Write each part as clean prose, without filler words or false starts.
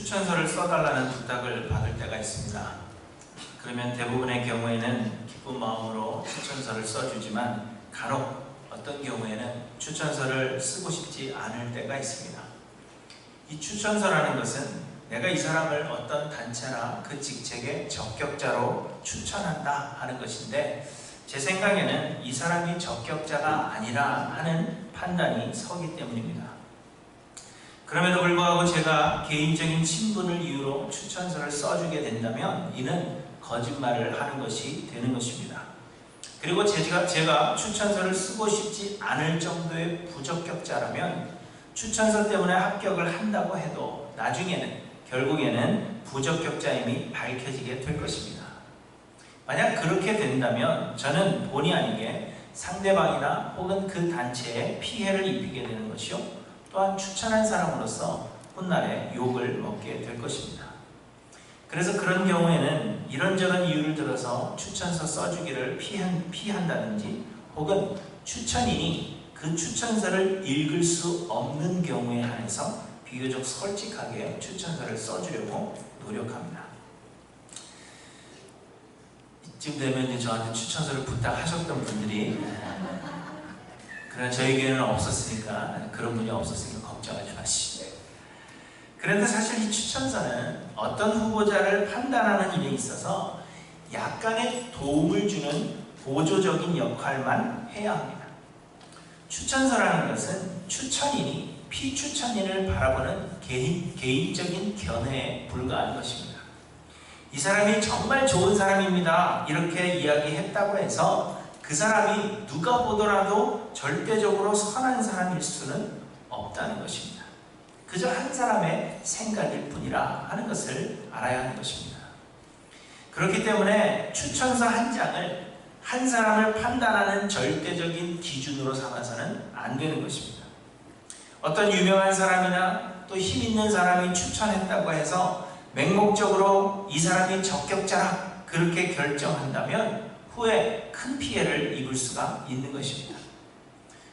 추천서를 써달라는 부탁을 받을 때가 있습니다. 그러면 대부분의 경우에는 기쁜 마음으로 추천서를 써주지만 간혹 어떤 경우에는 추천서를 쓰고 싶지 않을 때가 있습니다. 이 추천서라는 것은 내가 이 사람을 어떤 단체나 그 직책의 적격자로 추천한다 하는 것인데, 제 생각에는 이 사람이 적격자가 아니라 하는 판단이 서기 때문입니다. 그럼에도 불구하고 제가 개인적인 친분을 이유로 추천서를 써주게 된다면 이는 거짓말을 하는 것이 되는 것입니다. 그리고 제가 추천서를 쓰고 싶지 않을 정도의 부적격자라면 추천서 때문에 합격을 한다고 해도 나중에는 결국에는 부적격자임이 밝혀지게 될 것입니다. 만약 그렇게 된다면 저는 본의 아니게 상대방이나 혹은 그 단체에 피해를 입히게 되는 것이요, 또한 추천한 사람으로서 훗날에 욕을 먹게 될 것입니다. 그래서 그런 경우에는 이런저런 이유를 들어서 추천서 써주기를 피한다든지, 혹은 추천인이 그 추천서를 읽을 수 없는 경우에 한해서 비교적 솔직하게 추천서를 써주려고 노력합니다. 이쯤 되면 이제 저한테 추천서를 부탁하셨던 분들이, 그러나 저에게는 없었으니까, 그런 분이 없었으니까 걱정하지 마시죠. 그런데 사실 이 추천서는 어떤 후보자를 판단하는 일에 있어서 약간의 도움을 주는 보조적인 역할만 해야 합니다. 추천서라는 것은 추천인이 피추천인을 바라보는 개인적인 견해에 불과한 것입니다. 이 사람이 정말 좋은 사람입니다, 이렇게 이야기했다고 해서 그 사람이 누가 보더라도 절대적으로 선한 사람일 수는 없다는 것입니다. 그저 한 사람의 생각일 뿐이라 하는 것을 알아야 하는 것입니다. 그렇기 때문에 추천서 한 장을 한 사람을 판단하는 절대적인 기준으로 삼아서는 안 되는 것입니다. 어떤 유명한 사람이나 또 힘 있는 사람이 추천했다고 해서 맹목적으로 이 사람이 적격자라 그렇게 결정한다면 후에 큰 피해를 입을 수가 있는 것입니다.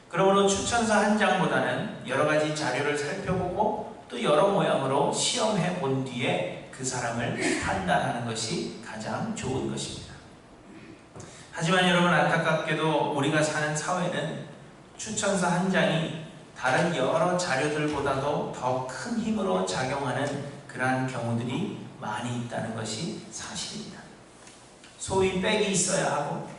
그러므로 추천서 한 장보다는 여러 가지 자료를 살펴보고 또 여러 모양으로 시험해 본 뒤에 그 사람을 판단하는 것이 가장 좋은 것입니다. 하지만 여러분, 안타깝게도 우리가 사는 사회는 추천서 한 장이 다른 여러 자료들보다도 더 큰 힘으로 작용하는 그러한 경우들이 많이 있다는 것이 사실입니다. 소위 백이 있어야 하고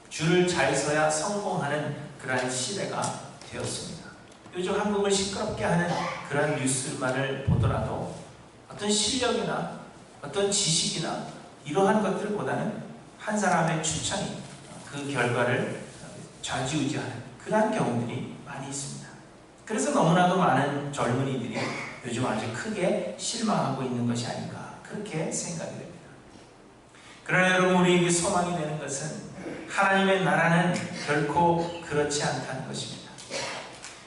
줄을 잘 서야 성공하는 그러한 시대가 되었습니다. 요즘 한국을 시끄럽게 하는 그런 뉴스만을 보더라도 어떤 실력이나 어떤 지식이나 이러한 것들보다는 한 사람의 추천이 그 결과를 좌지우지하는 그러한 경우들이 많이 있습니다. 그래서 너무나도 많은 젊은이들이 요즘 아주 크게 실망하고 있는 것이 아닌가, 그렇게 생각이 됩니다. 그러나 여러분, 우리에게 소망이 되는 것은 하나님의 나라는 결코 그렇지 않다는 것입니다.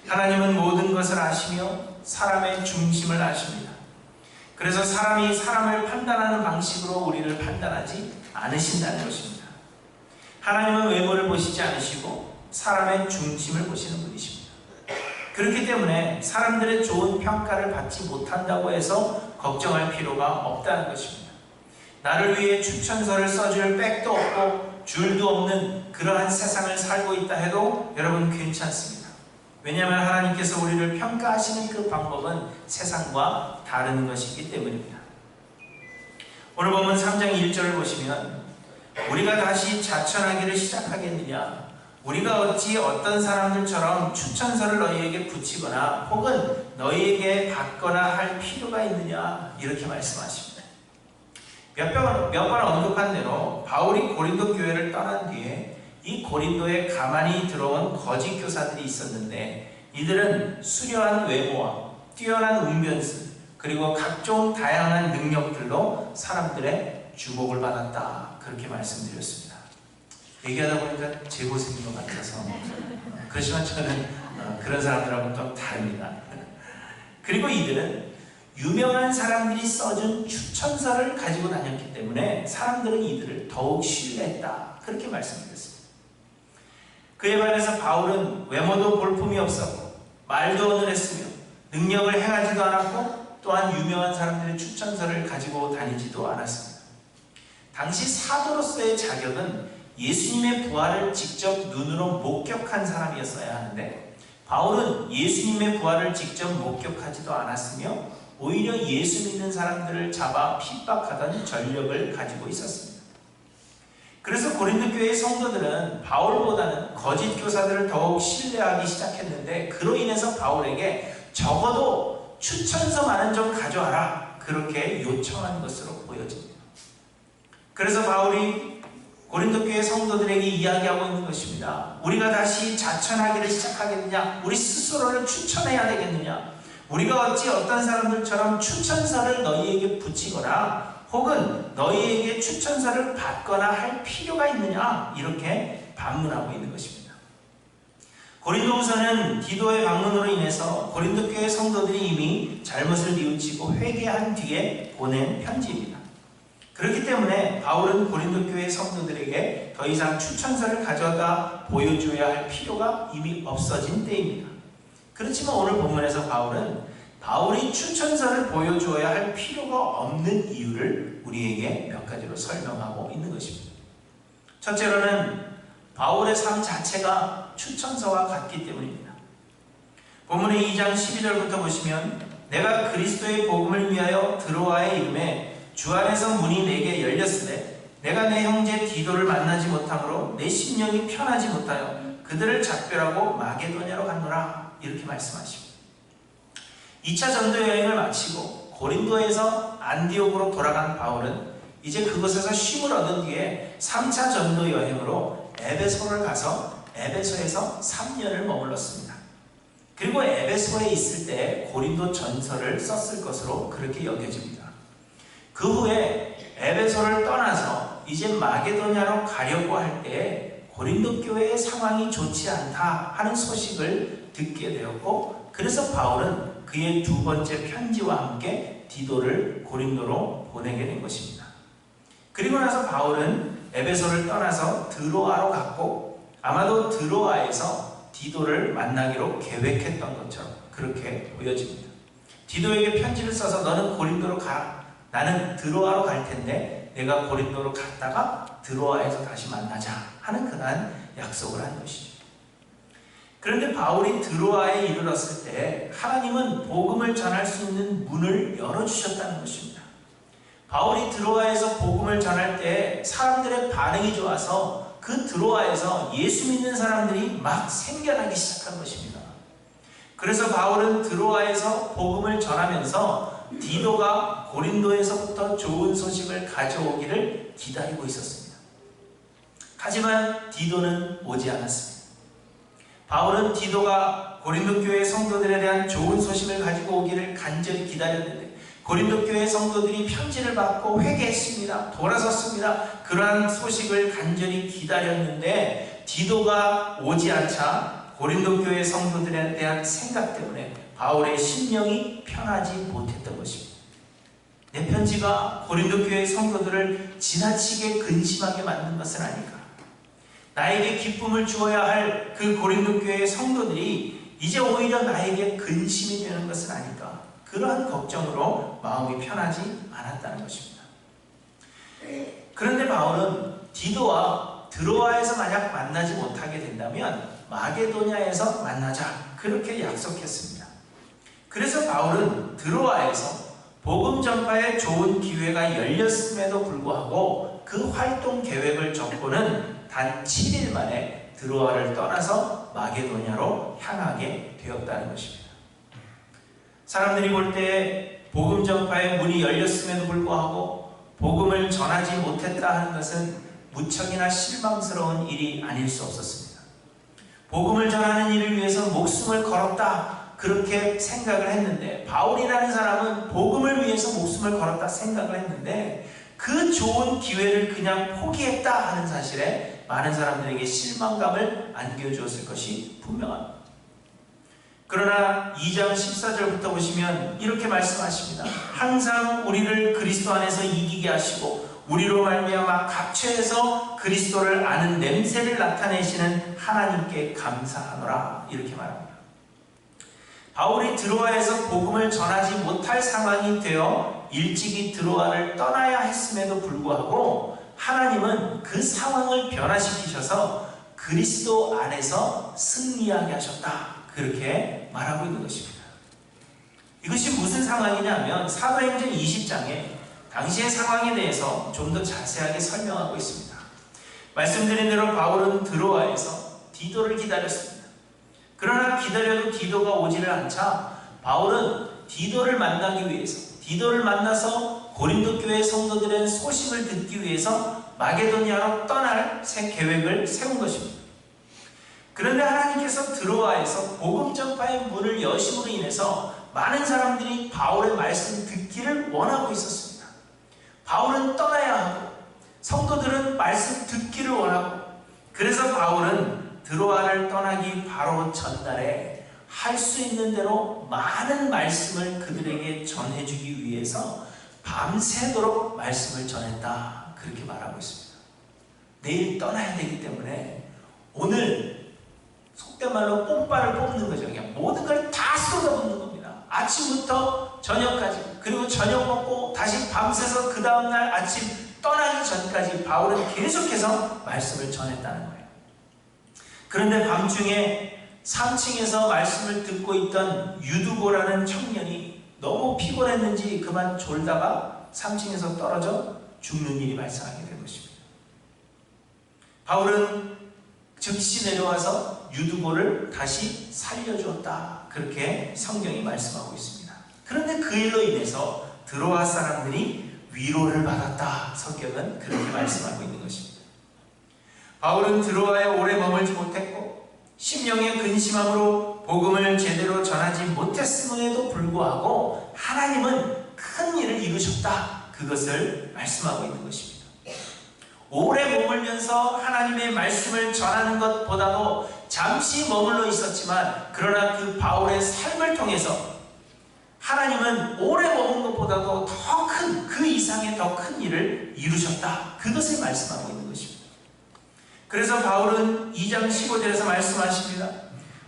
하나님은 모든 것을 아시며 사람의 중심을 아십니다. 그래서 사람이 사람을 판단하는 방식으로 우리를 판단하지 않으신다는 것입니다. 하나님은 외모를 보시지 않으시고 사람의 중심을 보시는 분이십니다. 그렇기 때문에 사람들의 좋은 평가를 받지 못한다고 해서 걱정할 필요가 없다는 것입니다. 나를 위해 추천서를 써줄 백도 없고 줄도 없는 그러한 세상을 살고 있다 해도 여러분 괜찮습니다. 왜냐하면 하나님께서 우리를 평가하시는 그 방법은 세상과 다른 것이기 때문입니다. 오늘 보면 3장 1절을 보시면, 우리가 다시 자천하기를 시작하겠느냐, 우리가 어찌 어떤 사람들처럼 추천서를 너희에게 붙이거나 혹은 너희에게 받거나 할 필요가 있느냐, 이렇게 말씀하십니다. 몇 번 언급한 대로 바울이 고린도 교회를 떠난 뒤에 이 고린도에 가만히 들어온 거짓 교사들이 있었는데, 이들은 수려한 외모와 뛰어난 웅변수 그리고 각종 다양한 능력들로 사람들의 주목을 받았다, 그렇게 말씀드렸습니다. 얘기하다 보니까 제 고생인 것 같아서, 그렇지만 저는 그런 사람들하고는 좀 다릅니다. 그리고 이들은 유명한 사람들이 써준 추천서를 가지고 다녔기 때문에 사람들은 이들을 더욱 신뢰했다, 그렇게 말씀드렸습니다. 그에 반해서 바울은 외모도 볼품이 없었고 말도 어눌했으며 능력을 행하지도 않았고 또한 유명한 사람들의 추천서를 가지고 다니지도 않았습니다. 당시 사도로서의 자격은 예수님의 부활을 직접 눈으로 목격한 사람이었어야 하는데 바울은 예수님의 부활을 직접 목격하지도 않았으며 오히려 예수 믿는 사람들을 잡아 핍박하던 전력을 가지고 있었습니다. 그래서 고린도 교회의 성도들은 바울보다는 거짓 교사들을 더욱 신뢰하기 시작했는데 그로 인해서 바울에게 적어도 추천서만은 좀 가져와라 그렇게 요청한 것으로 보여집니다. 그래서 바울이 고린도 교회 성도들에게 이야기하고 있는 것입니다. 우리가 다시 자천하기를 시작하겠느냐? 우리 스스로를 추천해야 되겠느냐? 우리가 어찌 어떤 사람들처럼 추천서를 너희에게 붙이거나 혹은 너희에게 추천서를 받거나 할 필요가 있느냐? 이렇게 반문하고 있는 것입니다. 고린도후서는 디도의 방문으로 인해서 고린도 교회 성도들이 이미 잘못을 뉘우치고 회개한 뒤에 보낸 편지입니다. 그렇기 때문에 바울은 고린도 교회 성도들에게 더 이상 추천서를 가져다 보여줘야 할 필요가 이미 없어진 때입니다. 그렇지만 오늘 본문에서 바울이 추천서를 보여줘야 할 필요가 없는 이유를 우리에게 몇 가지로 설명하고 있는 것입니다. 첫째로는 바울의 삶 자체가 추천서와 같기 때문입니다. 본문의 2장 12절부터 보시면 내가 그리스도의 복음을 위하여 드로아에 이름에 주 안에서 문이 내게 열렸으되 내가 내 형제 디도를 만나지 못함으로 내 심령이 편하지 못하여 그들을 작별하고 마게도냐로 갔노라 이렇게 말씀하십니다. 2차 전도 여행을 마치고 고린도에서 안디옥으로 돌아간 바울은 이제 그곳에서 쉼을 얻은 뒤에 3차 전도 여행으로 에베소를 가서 에베소에서 3년을 머물렀습니다. 그리고 에베소에 있을 때 고린도 전서를 썼을 것으로 그렇게 여겨집니다. 그 후에 에베소를 떠나서 이제 마게도냐로 가려고 할 때 고린도 교회의 상황이 좋지 않다 하는 소식을 듣게 되었고 그래서 바울은 그의 두 번째 편지와 함께 디도를 고린도로 보내게 된 것입니다. 그리고 나서 바울은 에베소를 떠나서 드로아로 갔고 아마도 드로아에서 디도를 만나기로 계획했던 것처럼 그렇게 보여집니다. 디도에게 편지를 써서 너는 고린도로 가. 나는 드로아로 갈 텐데 내가 고린도로 갔다가 드로아에서 다시 만나자 하는 그러한 약속을 한 것이죠. 그런데 바울이 드로아에 이르렀을 때 하나님은 복음을 전할 수 있는 문을 열어주셨다는 것입니다. 바울이 드로아에서 복음을 전할 때 사람들의 반응이 좋아서 그 드로아에서 예수 믿는 사람들이 막 생겨나기 시작한 것입니다. 그래서 바울은 드로아에서 복음을 전하면서 디도가 고린도에서부터 좋은 소식을 가져오기를 기다리고 있었습니다. 하지만 디도는 오지 않았습니다. 바울은 디도가 고린도 교회 성도들에 대한 좋은 소식을 가지고 오기를 간절히 기다렸는데 고린도 교회 성도들이 편지를 받고 회개했습니다. 돌아섰습니다. 그러한 소식을 간절히 기다렸는데 디도가 오지 않자 고린도 교회 성도들에 대한 생각 때문에 바울의 심령이 편하지 못했던 것입니다. 내 편지가 고린도 교회 성도들을 지나치게 근심하게 만든 것은 아닐까? 나에게 기쁨을 주어야 할 그 고린도 교회의 성도들이 이제 오히려 나에게 근심이 되는 것은 아닐까? 그러한 걱정으로 마음이 편하지 않았다는 것입니다. 그런데 바울은 디도와 드로아에서 만약 만나지 못하게 된다면 마게도냐에서 만나자 그렇게 약속했습니다. 그래서 바울은 드로아에서 복음 전파에 좋은 기회가 열렸음에도 불구하고 그 활동 계획을 접고는 단 7일 만에 드로아를 떠나서 마게도냐로 향하게 되었다는 것입니다. 사람들이 볼 때 복음 전파의 문이 열렸음에도 불구하고 복음을 전하지 못했다 하는 것은 무척이나 실망스러운 일이 아닐 수 없었습니다. 복음을 전하는 일을 위해서 목숨을 걸었다 그렇게 생각을 했는데 바울이라는 사람은 복음을 위해서 목숨을 걸었다 생각을 했는데 그 좋은 기회를 그냥 포기했다 하는 사실에 많은 사람들에게 실망감을 안겨주었을 것이 분명합니다. 그러나 2장 14절부터 보시면 이렇게 말씀하십니다. 항상 우리를 그리스도 안에서 이기게 하시고 우리로 말미암아 각처에서 그리스도를 아는 냄새를 나타내시는 하나님께 감사하노라 이렇게 말합니다. 바울이 드로아에서 복음을 전하지 못할 상황이 되어 일찍이 드로아를 떠나야 했음에도 불구하고 하나님은 그 상황을 변화시키셔서 그리스도 안에서 승리하게 하셨다. 그렇게 말하고 있는 것입니다. 이것이 무슨 상황이냐면 사도행전 20장에 당시의 상황에 대해서 좀 더 자세하게 설명하고 있습니다. 말씀드린 대로 바울은 드로아에서 디도를 기다렸습니다. 그러나 기다려도 디도가 오지를 않자 바울은 디도를 만나기 위해서, 디도를 만나서 고린도 교회 성도들의 소식을 듣기 위해서 마게도니아로 떠날 새 계획을 세운 것입니다. 그런데 하나님께서 드로아에서 복음 전파의 문을 여심으로 인해서 많은 사람들이 바울의 말씀 듣기를 원하고 있었습니다. 바울은 떠나야 하고 성도들은 말씀 듣기를 원하고, 그래서 바울은 드로아를 떠나기 바로 전날에 할 수 있는 대로 많은 말씀을 그들에게 전해주기 위해서 밤새도록 말씀을 전했다. 그렇게 말하고 있습니다. 내일 떠나야 되기 때문에 오늘 속된 말로 뽕발을 뽑는 거죠. 그냥 모든 걸 다 쏟아붓는 겁니다. 아침부터 저녁까지, 그리고 저녁 먹고 다시 밤새서 그 다음날 아침 떠나기 전까지 바울은 계속해서 말씀을 전했다는 거예요. 그런데 밤중에 3층에서 말씀을 듣고 있던 유두고라는 청년이 너무 피곤했는지 그만 졸다가 3층에서 떨어져 죽는 일이 발생하게 된 것입니다. 바울은 즉시 내려와서 유두고를 다시 살려주었다. 그렇게 성경이 말씀하고 있습니다. 그런데 그 일로 인해서 드로아 사람들이 위로를 받았다. 성경은 그렇게 말씀하고 있는 것입니다. 바울은 드로아에 오래 머물지 못했고 심령의 근심함으로 복음을 제대로 전하지 못했음에도 불구하고 하나님은 큰 일을 이루셨다. 그것을 말씀하고 있는 것입니다. 오래 머물면서 하나님의 말씀을 전하는 것보다도 잠시 머물러 있었지만, 그러나 그 바울의 삶을 통해서 하나님은 오래 머문 것보다도 더 큰, 그 이상의 더 큰 일을 이루셨다. 그것을 말씀하고 있는 것입니다. 그래서 바울은 2장 15절에서 말씀하십니다.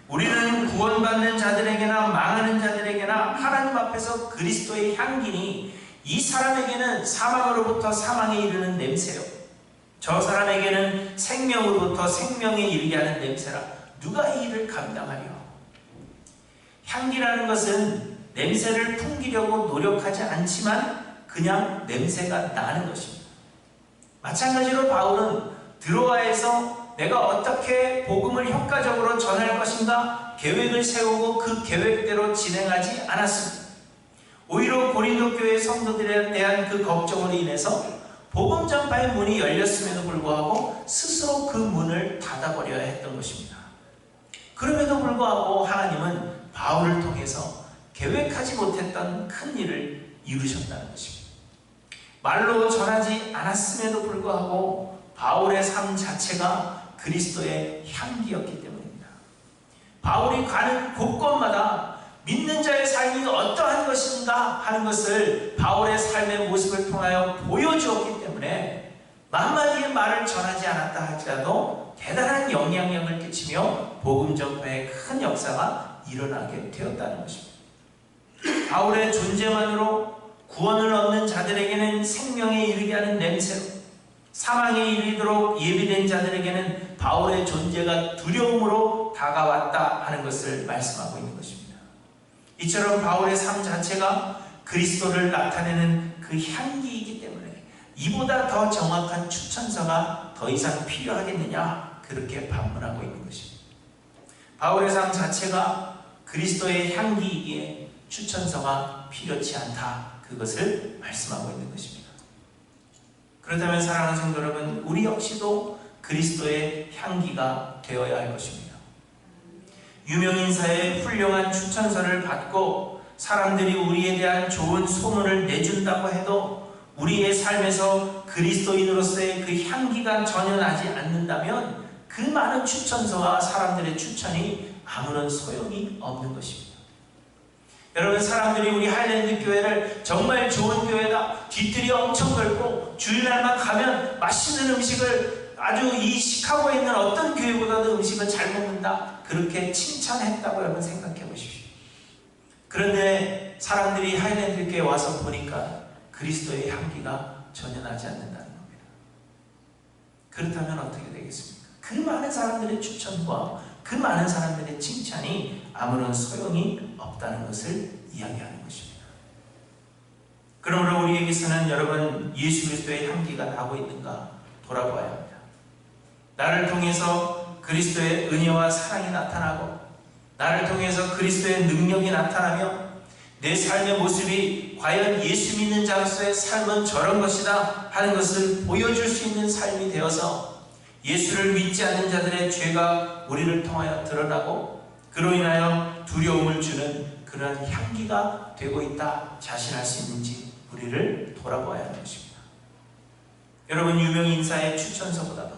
우리는 구원받는 자들에게나 망하는 자들에게나 하나님 앞에서 그리스도의 향기니 이 사람에게는 사망으로부터 사망에 이르는 냄새요, 저 사람에게는 생명으로부터 생명에 이르게 하는 냄새라. 누가 이 일을 감당하려? 향기라는 것은 냄새를 풍기려고 노력하지 않지만 그냥 냄새가 나는 것입니다. 마찬가지로 바울은 드로아에서 내가 어떻게 복음을 효과적으로 전할 것인가 계획을 세우고 그 계획대로 진행하지 않았습니다. 오히려 고린도 교회 성도들에 대한 그 걱정으로 인해서 복음 전파의 문이 열렸음에도 불구하고 스스로 그 문을 닫아버려야 했던 것입니다. 그럼에도 불구하고 하나님은 바울을 통해서 계획하지 못했던 큰 일을 이루셨다는 것입니다. 말로 전하지 않았음에도 불구하고 바울의 삶 자체가 그리스도의 향기였기 때문입니다. 바울이 가는 곳곳마다 믿는 자의 삶이 어떠한 것인가 하는 것을 바울의 삶의 모습을 통하여 보여주었기 때문에 만마디의 말을 전하지 않았다 할지라도 대단한 영향력을 끼치며 복음 전파의 큰 역사가 일어나게 되었다는 것입니다. 바울의 존재만으로 구원을 얻는 자들에게는 생명에 이르게 하는 냄새로, 사망에 이르도록 예비된 자들에게는 바울의 존재가 두려움으로 다가왔다 하는 것을 말씀하고 있는 것입니다. 이처럼 바울의 삶 자체가 그리스도를 나타내는 그 향기이기 때문에 이보다 더 정확한 추천서가 더 이상 필요하겠느냐, 그렇게 반문하고 있는 것입니다. 바울의 삶 자체가 그리스도의 향기이기에 추천서가 필요치 않다, 그것을 말씀하고 있는 것입니다. 그렇다면 사랑하는 성도 여러분, 우리 역시도 그리스도의 향기가 되어야 할 것입니다. 유명인사의 훌륭한 추천서를 받고 사람들이 우리에 대한 좋은 소문을 내준다고 해도 우리의 삶에서 그리스도인으로서의 그 향기가 전혀 나지 않는다면 그 많은 추천서와 사람들의 추천이 아무런 소용이 없는 것입니다. 여러분, 사람들이 우리 하일랜드 교회를 정말 좋은 교회다, 뒤뜰이 엄청 넓고 주일날만 가면 맛있는 음식을, 아주 이 시카고에 있는 어떤 교회보다도 음식을 잘 먹는다, 그렇게 칭찬했다고 여러분 생각해 보십시오. 그런데 사람들이 하이랜드교회에 와서 보니까 그리스도의 향기가 전혀 나지 않는다는 겁니다. 그렇다면 어떻게 되겠습니까? 그 많은 사람들의 추천과 그 많은 사람들의 칭찬이 아무런 소용이 없다는 것을 이야기하는 것입니다. 그러므로 우리에게서는 여러분, 예수 그리스도의 향기가 나고 있는가 돌아보아야 합니다. 나를 통해서 그리스도의 은혜와 사랑이 나타나고, 나를 통해서 그리스도의 능력이 나타나며, 내 삶의 모습이 과연 예수 믿는 자로서의 삶은 저런 것이다 하는 것을 보여줄 수 있는 삶이 되어서 예수를 믿지 않는 자들의 죄가 우리를 통하여 드러나고, 그로 인하여 두려움을 주는 그런 향기가 되고 있다 자신할 수 있는지 우리를 돌아보아야 하는 것입니다. 여러분, 유명 인사의 추천서보다도,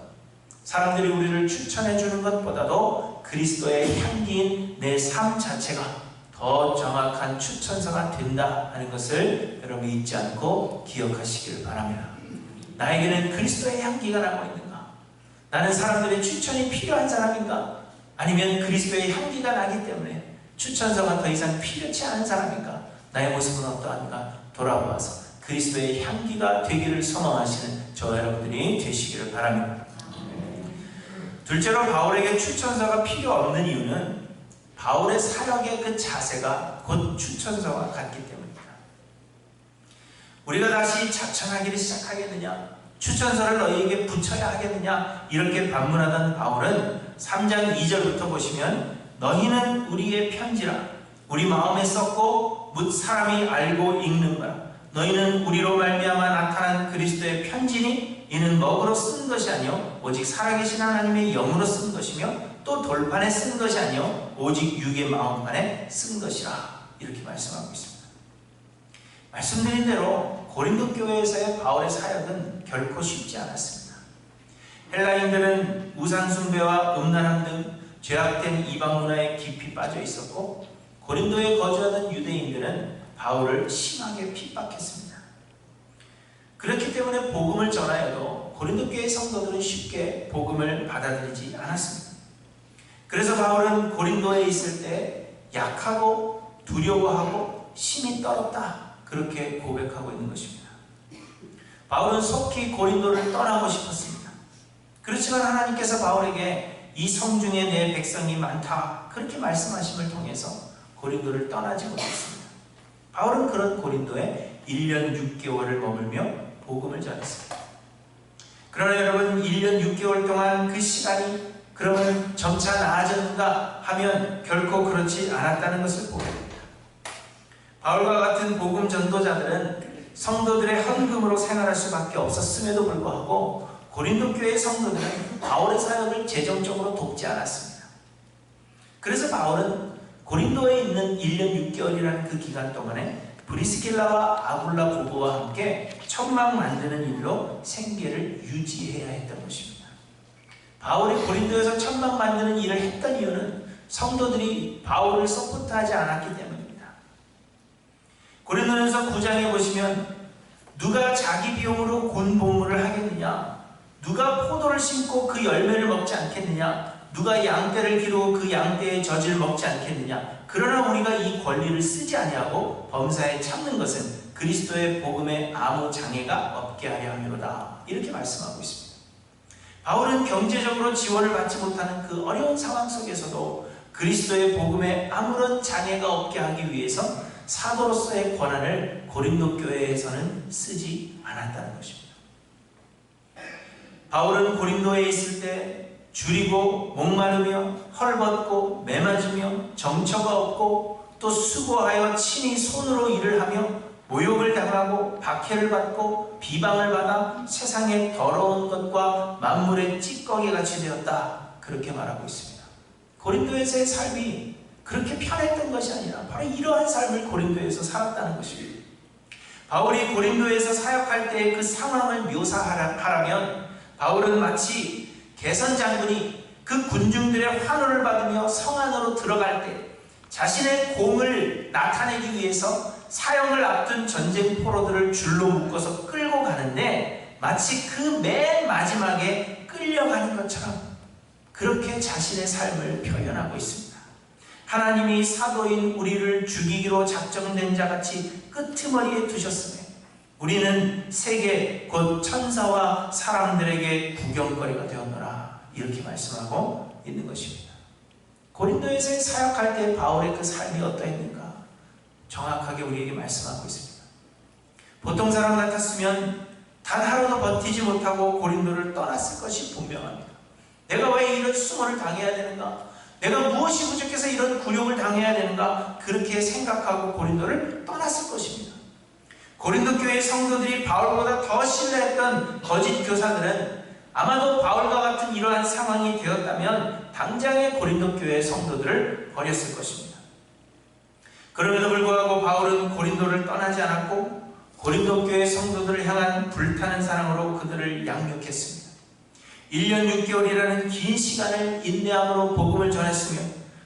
사람들이 우리를 추천해 주는 것보다도 그리스도의 향기인 내 삶 자체가 더 정확한 추천서가 된다 하는 것을 여러분 잊지 않고 기억하시길 바랍니다. 나에게는 그리스도의 향기가 나고 있는가? 나는 사람들의 추천이 필요한 사람인가? 아니면 그리스도의 향기가 나기 때문에 추천서가 더 이상 필요치 않은 사람인가? 나의 모습은 어떠한가? 돌아보아서 그리스도의 향기가 되기를 소망하시는 저와 여러분들이 되시기를 바랍니다. 둘째로, 바울에게 추천서가 필요 없는 이유는 바울의 사역의 그 자세가 곧 추천서와 같기 때문입니다. 우리가 다시 자천하기를 시작하겠느냐? 추천서를 너희에게 붙여야 하겠느냐? 이렇게 반문하던 바울은 3장 2절부터 보시면, 너희는 우리의 편지라 우리 마음에 썼고 묻 사람이 알고 읽는 거라. 너희는 우리로 말미암아 나타난 그리스도의 편지니 이는 먹으로 쓴 것이 아니요 오직 살아계신 하나님의 영으로 쓴 것이며 또 돌판에 쓴 것이 아니요 오직 육의 마음판에 쓴 것이라. 이렇게 말씀하고 있습니다. 말씀드린 대로 고린도 교회에서의 바울의 사역은 결코 쉽지 않았습니다. 헬라인들은 우상 숭배와 음란함 등 죄악된 이방 문화에 깊이 빠져 있었고, 고린도에 거주하는 유대인들은 바울을 심하게 핍박했습니다. 그렇기 때문에 복음을 전하여도 고린도 교회 성도들은 쉽게 복음을 받아들이지 않았습니다. 그래서 바울은 고린도에 있을 때 약하고 두려워하고 심히 떨었다, 그렇게 고백하고 있는 것입니다. 바울은 속히 고린도를 떠나고 싶었습니다. 그렇지만 하나님께서 바울에게 이 성중에 내 백성이 많다, 그렇게 말씀하심을 통해서 고린도를 떠나지 못했습니다. 바울은 그런 고린도에 1년 6개월을 머물며 복음을 전했습니다. 그러나 여러분, 1년 6개월 동안 그 시간이 그러면 점차 나아졌는가 하면 결코 그렇지 않았다는 것을 보게 됩니다. 바울과 같은 복음 전도자들은 성도들의 헌금으로 생활할 수밖에 없었음에도 불구하고 고린도 교회의 성도들은 바울의 사역을 재정적으로 돕지 않았습니다. 그래서 바울은 고린도에 있는 1년 6개월이라는 그 기간 동안에 브리스길라와 아굴라 부부와 함께 천막 만드는 일로 생계를 유지해야 했던 것입니다. 바울이 고린도에서 천막 만드는 일을 했던 이유는 성도들이 바울을 서포트하지 않았기 때문입니다. 고린도전서 9장에 보시면 누가 자기 비용으로 곤보물을 하겠느냐? 누가 포도를 심고 그 열매를 먹지 않겠느냐? 누가 양떼를 기르고 그 양떼의 젖을 먹지 않겠느냐? 그러나 우리가 이 권리를 쓰지 아니하고 범사에 참는 것은 그리스도의 복음에 아무 장애가 없게 하려 함이로다. 이렇게 말씀하고 있습니다. 바울은 경제적으로 지원을 받지 못하는 그 어려운 상황 속에서도 그리스도의 복음에 아무런 장애가 없게 하기 위해서 사도로서의 권한을 고린도 교회에서는 쓰지 않았다는 것입니다. 바울은 고린도에 있을 때 줄이고 목마르며 헐벗고 매맞으며 정처가 없고 또 수고하여 친히 손으로 일을 하며 모욕을 당하고 박해를 받고 비방을 받아 세상의 더러운 것과 만물의 찌꺼기같이 되었다, 그렇게 말하고 있습니다. 고린도에서의 삶이 그렇게 편했던 것이 아니라 바로 이러한 삶을 고린도에서 살았다는 것입니다. 바울이 고린도에서 사역할 때의 그 상황을 묘사하라면 바울은 마치 개선 장군이 그 군중들의 환호를 받으며 성 안으로 들어갈 때 자신의 공을 나타내기 위해서 사형을 앞둔 전쟁 포로들을 줄로 묶어서 끌고 가는데 마치 그 맨 마지막에 끌려가는 것처럼 그렇게 자신의 삶을 표현하고 있습니다. 하나님이 사도인 우리를 죽이기로 작정된 자같이 끄트머리에 두셨으며 우리는 세계 곧 천사와 사람들에게 구경거리가 되었노라. 이렇게 말씀하고 있는 것입니다. 고린도에서 사역할 때 바울의 그 삶이 어떠했는가? 정확하게 우리에게 말씀하고 있습니다. 보통 사람 같았으면 단 하루도 버티지 못하고 고린도를 떠났을 것이 분명합니다. 내가 왜 이런 수모를 당해야 되는가? 내가 무엇이 부족해서 이런 굴욕을 당해야 되는가? 그렇게 생각하고 고린도를 떠났을 것입니다. 고린도 교회의 성도들이 바울보다 더 신뢰했던 거짓 교사들은 아마도 바울과 같은 이러한 상황이 되었다면 당장의 고린도 교회의 성도들을 버렸을 것입니다. 그럼에도 불구하고 바울은 고린도를 떠나지 않았고 고린도 교회 성도들을 향한 불타는 사랑으로 그들을 양육했습니다. 1년 6개월이라는 긴 시간을 인내함으로 복음을 전했으며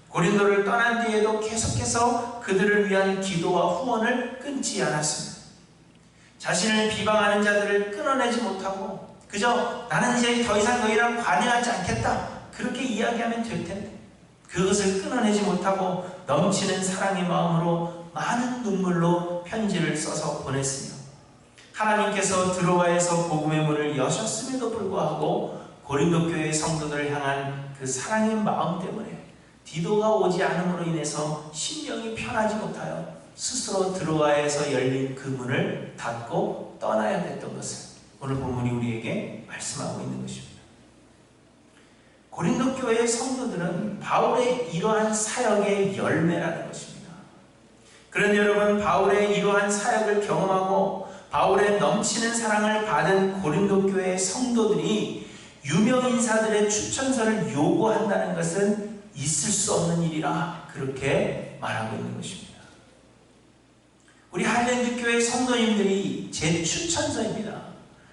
고린도를 떠난 뒤에도 계속해서 그들을 위한 기도와 후원을 끊지 않았습니다. 자신을 비방하는 자들을 끊어내지 못하고 그저 나는 이제 더 이상 너희랑 관여하지 않겠다 그렇게 이야기하면 될 텐데 그것을 끊어내지 못하고 넘치는 사랑의 마음으로 많은 눈물로 편지를 써서 보냈으며 하나님께서 드로아에서 복음의 문을 여셨음에도 불구하고 고린도 교회의 성도들을 향한 그 사랑의 마음 때문에 디도가 오지 않음으로 인해서 심령이 편하지 못하여 스스로 드로아에서 열린 그 문을 닫고 떠나야 됐던 것을 오늘 본문이 우리에게 말씀하고 있는 것입니다. 고린도 교회의 성도들은 바울의 이러한 사역의 열매라는 것입니다. 그런데 여러분, 바울의 이러한 사역을 경험하고 바울의 넘치는 사랑을 받은 고린도 교회의 성도들이 유명 인사들의 추천서를 요구한다는 것은 있을 수 없는 일이라 그렇게 말하고 있는 것입니다. 우리 하일랜드 교회 성도님들이 제 추천서입니다.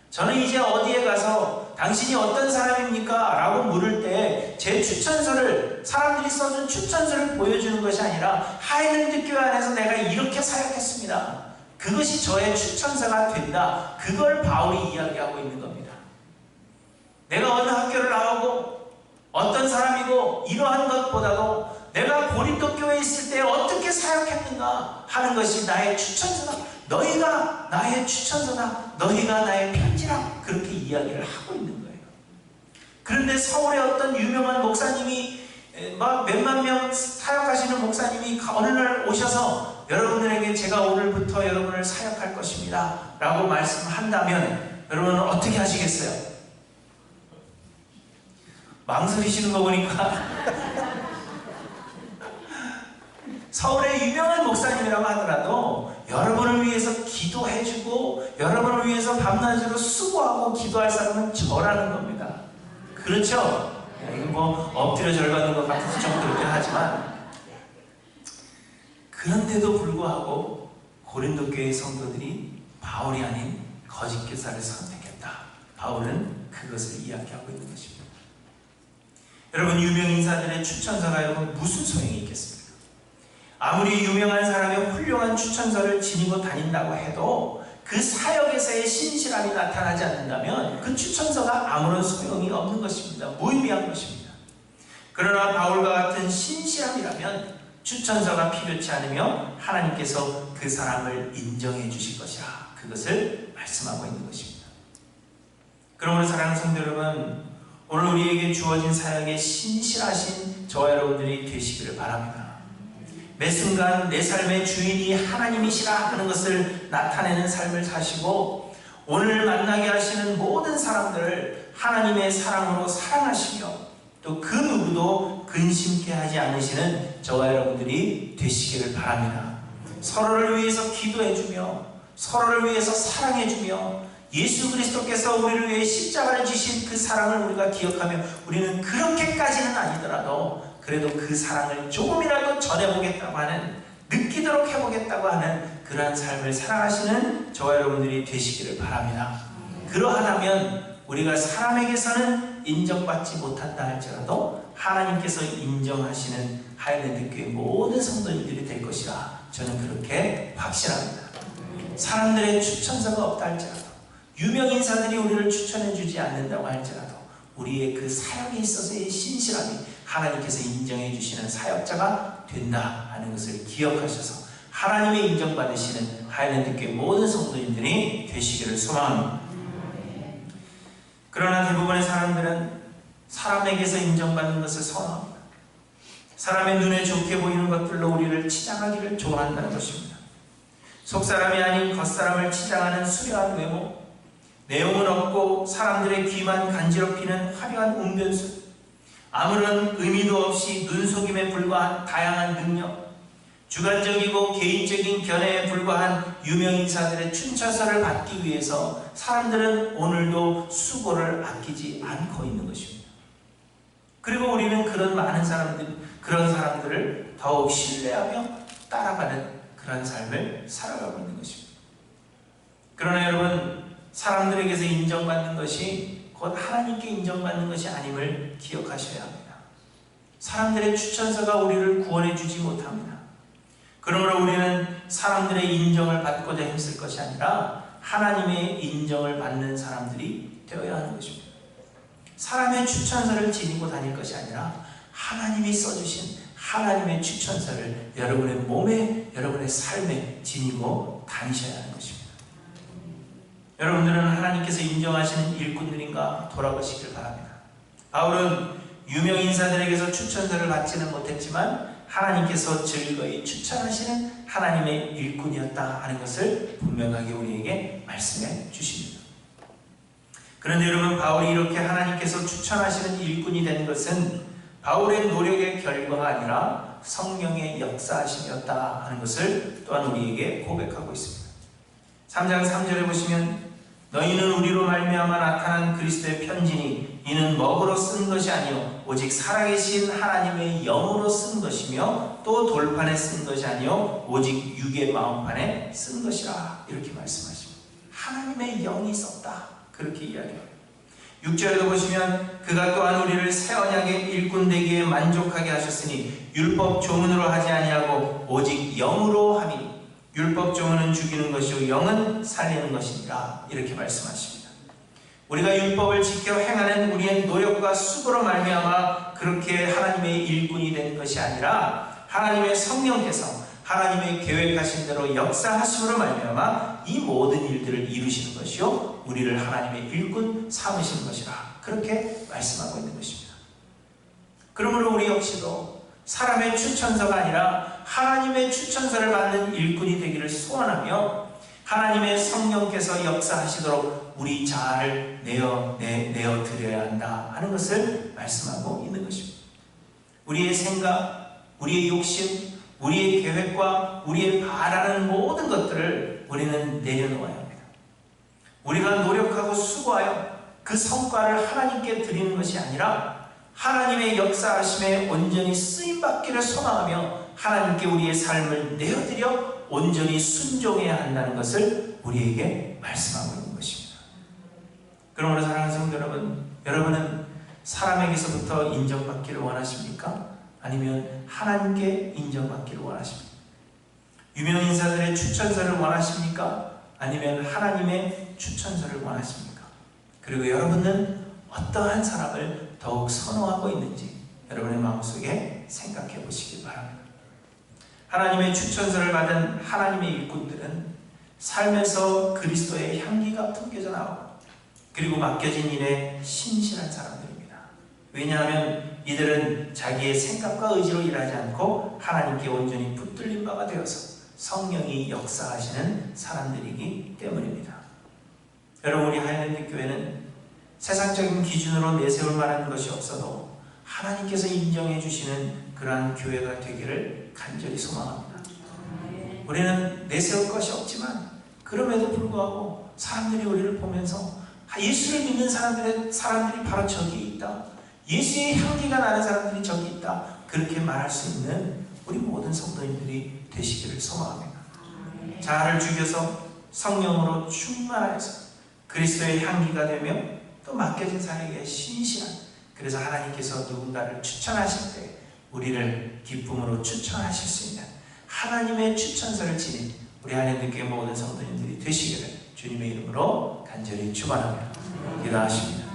저는 이제 어디에 가서 당신이 어떤 사람입니까? 라고 물을 때 제 추천서를 사람들이 써준 추천서를 보여주는 것이 아니라 하일랜드 교회 안에서 내가 이렇게 사역했습니다. 그것이 저의 추천서가 된다. 그걸 바울이 이야기하고 있는 겁니다. 내가 어느 학교를 나오고 어떤 사람이고 이러한 것보다도 내가 고린도 교회에 있을 때 어떻게 사역했는가 하는 것이 나의 추천서다. 너희가 나의 추천서다. 너희가 나의 편지라. 그렇게 이야기를 하고 있는 거예요. 그런데 서울의 어떤 유명한 목사님이 막 몇만 명 사역하시는 목사님이 어느 날 오셔서 여러분들에게 제가 오늘부터 여러분을 사역할 것입니다 라고 말씀한다면 여러분은 어떻게 하시겠어요? 망설이시는 거 보니까 서울의 유명한 목사님이라고 하더라도 여러분을 위해서 기도해주고 여러분을 위해서 밤낮으로 수고하고 기도할 사람은 저라는 겁니다. 그렇죠? 이건 뭐 엎드려 절받는 것 같아서 좀 그렇긴 하지만 그런데도 불구하고 고린도 교회 성도들이 바울이 아닌 거짓 교사를 선택했다. 바울은 그것을 이야기하고 있는 것입니다. 여러분, 유명 인사들의 추천서가 여러분 무슨 소용이 있겠습니까? 아무리 유명한 사람의 훌륭한 추천서를 지니고 다닌다고 해도 그 사역에서의 신실함이 나타나지 않는다면 그 추천서가 아무런 소용이 없는 것입니다. 무의미한 것입니다. 그러나 바울과 같은 신실함이라면 추천서가 필요치 않으며 하나님께서 그 사람을 인정해 주실 것이라 그것을 말씀하고 있는 것입니다. 그러므로 사랑하는 성도 여러분, 오늘 우리에게 주어진 사역에 신실하신 저와 여러분들이 되시기를 바랍니다. 매 순간 내 삶의 주인이 하나님이시라 하는 것을 나타내는 삶을 사시고 오늘 만나게 하시는 모든 사람들을 하나님의 사랑으로 사랑하시며 또 그 누구도 근심케 하지 않으시는 저와 여러분들이 되시기를 바랍니다. 서로를 위해서 기도해주며 서로를 위해서 사랑해주며 예수 그리스도께서 우리를 위해 십자가를 지신 그 사랑을 우리가 기억하며 우리는 그렇게까지는 아니더라도 그래도 그 사랑을 조금이라도 전해보겠다고 하는, 느끼도록 해보겠다고 하는 그러한 삶을 살아가시는 저와 여러분들이 되시기를 바랍니다. 그러하다면 우리가 사람에게서는 인정받지 못한다 할지라도 하나님께서 인정하시는 하일랜드 교회 모든 성도님들이 될 것이라 저는 그렇게 확신합니다. 사람들의 추천서가 없다 할지라도 유명 인사들이 우리를 추천해 주지 않는다고 할지라도 우리의 그 사역에 있어서의 신실함이 하나님께서 인정해 주시는 사역자가 된다 하는 것을 기억하셔서 하나님의 인정받으시는 하이랜드교회 모든 성도님들이 되시기를 소망합니다. 그러나 대부분의 사람들은 사람에게서 인정받는 것을 선호합니다. 사람의 눈에 좋게 보이는 것들로 우리를 치장하기를 좋아한다는 것입니다. 속사람이 아닌 겉사람을 치장하는 수려한 외모, 내용은 없고 사람들의 귀만 간지럽히는 화려한 웅변수, 아무런 의미도 없이 눈속임에 불과한 다양한 능력, 주관적이고 개인적인 견해에 불과한 유명인사들의 춘천서를 받기 위해서 사람들은 오늘도 수고를 아끼지 않고 있는 것입니다. 그리고 우리는 그런 사람들을 더욱 신뢰하며 따라가는 그런 삶을 살아가고 있는 것입니다. 그러나 여러분, 사람들에게서 인정받는 것이 곧 하나님께 인정받는 것이 아님을 기억하셔야 합니다. 사람들의 추천서가 우리를 구원해 주지 못합니다. 그러므로 우리는 사람들의 인정을 받고자 힘쓸 것이 아니라 하나님의 인정을 받는 사람들이 되어야 하는 것입니다. 사람의 추천서를 지니고 다닐 것이 아니라 하나님이 써주신 하나님의 추천서를 여러분의 몸에, 여러분의 삶에 지니고 다니셔야 하는 것입니다. 여러분들은 하나님께서 인정하시는 일꾼들인가 돌아보시길 바랍니다. 바울은 유명인사들에게서 추천서를 받지는 못했지만 하나님께서 즐거이 추천하시는 하나님의 일꾼이었다 하는 것을 분명하게 우리에게 말씀해 주십니다. 그런데 여러분, 바울이 이렇게 하나님께서 추천하시는 일꾼이 된 것은 바울의 노력의 결과가 아니라 성령의 역사하심이었다 하는 것을 또한 우리에게 고백하고 있습니다. 3장 3절에 보시면 너희는 우리로 말미암아 나타난 그리스도의 편지니 이는 먹으로 쓴 것이 아니요 오직 살아계신 하나님의 영으로 쓴 것이며 또 돌판에 쓴 것이 아니요 오직 육의 마음판에 쓴 것이라 이렇게 말씀하십니다. 하나님의 영이 썼다 그렇게 이야기합니다. 6절에도 보시면 그가 또한 우리를 새 언약의 일꾼 되기에 만족하게 하셨으니 율법 조문으로 하지 아니하고 오직 영으로 함이니 율법 조문은 죽이는 것이요 영은 살리는 것이니라 이렇게 말씀하십니다. 우리가 율법을 지켜 행하는 우리의 노력과 수고로 말미암아 그렇게 하나님의 일꾼이 된 것이 아니라 하나님의 성령께서 하나님의 계획하신 대로 역사하심으로 말미암아 이 모든 일들을 이루시는 것이요 우리를 하나님의 일꾼 삼으시는 것이라 그렇게 말씀하고 있는 것입니다. 그러므로 우리 역시도 사람의 추천서가 아니라 하나님의 추천서를 받는 일꾼이 되기를 소원하며 하나님의 성령께서 역사하시도록 우리 자아를 내어드려야 한다 하는 것을 말씀하고 있는 것입니다. 우리의 생각, 우리의 욕심, 우리의 계획과 우리의 바라는 모든 것들을 우리는 내려놓아야 합니다. 우리가 노력하고 수고하여 그 성과를 하나님께 드리는 것이 아니라 하나님의 역사하심에 온전히 쓰임받기를 소망하며 하나님께 우리의 삶을 내어드려 온전히 순종해야 한다는 것을 우리에게 말씀하고 있는 것입니다. 그러므로 사랑하는 성도 여러분, 여러분은 사람에게서부터 인정받기를 원하십니까? 아니면 하나님께 인정받기를 원하십니까? 유명인사들의 추천서를 원하십니까? 아니면 하나님의 추천서를 원하십니까? 그리고 여러분은 어떠한 사람을 더욱 선호하고 있는지 여러분의 마음속에 생각해 보시기 바랍니다. 하나님의 추천서를 받은 하나님의 일꾼들은 삶에서 그리스도의 향기가 풍겨져 나오고 그리고 맡겨진 일에 신실한 사람들입니다. 왜냐하면 이들은 자기의 생각과 의지로 일하지 않고 하나님께 온전히 붙들린 바가 되어서 성령이 역사하시는 사람들이기 때문입니다. 여러분, 우리 하이랜드 교회는 세상적인 기준으로 내세울 만한 것이 없어도 하나님께서 인정해 주시는 그러한 교회가 되기를 간절히 소망합니다. 우리는 내세울 것이 없지만 그럼에도 불구하고 사람들이 우리를 보면서 예수를 믿는 사람들이 바로 저기 있다. 예수의 향기가 나는 사람들이 저기 있다. 그렇게 말할 수 있는 우리 모든 성도님들이 되시기를 소망합니다. 자아를 죽여서 성령으로 충만하여서 그리스도의 향기가 되며 또 맡겨진 사역에 신실한, 그래서 하나님께서 누군가를 추천하실 때 우리를 기쁨으로 추천하실 수 있는 하나님의 추천서를 지닌 우리 하나님께 모든 성도님들이 되시기를 주님의 이름으로 간절히 축원합니다. 기도하십니다.